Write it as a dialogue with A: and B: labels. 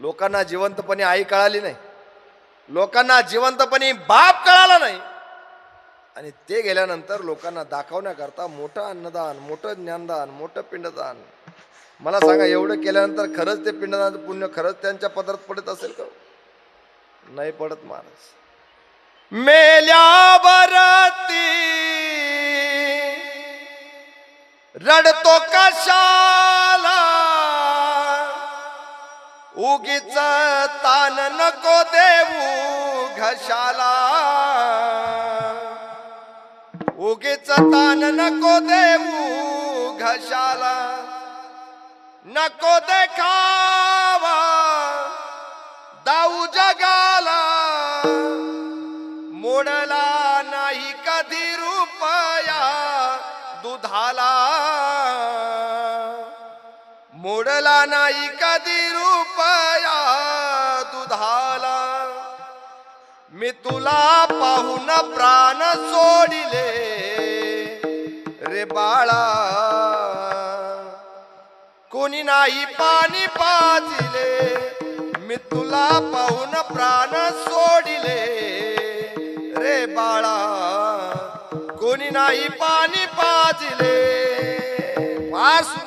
A: लोकांना जिवंतपणे आई कळाली नाही, लोकांना जिवंतपणे बाप कळाला नाही, आणि ते गेल्यानंतर लोकांना दाखवण्याकरता मोठं अन्नदान, मोठं ज्ञानदान, मोठं पिंडदान. मला सांगा, एवढं केल्यानंतर खरंच ते पिंडदानाचं पुण्य खरंच त्यांच्या पदरात पडत असेल का? नाही पडत महाराज. मेल्यावरती रडतो कशाला, उगीच तान नको देऊ घशाला, उगीच तान नको देऊ घशाला, नको देखावा दाऊ जगाला, मोडला नाही कधी रुपया दुधाला, मोडला नाही कधी रुपया दुधाला. मी तुला पाहून प्राण सोडिले रे बाळा, कोणी नाही पाणी पाजिले. मी तुला पाहून प्राण सोडिले रे बाळा, कोणी नाही पाणी पाजिले.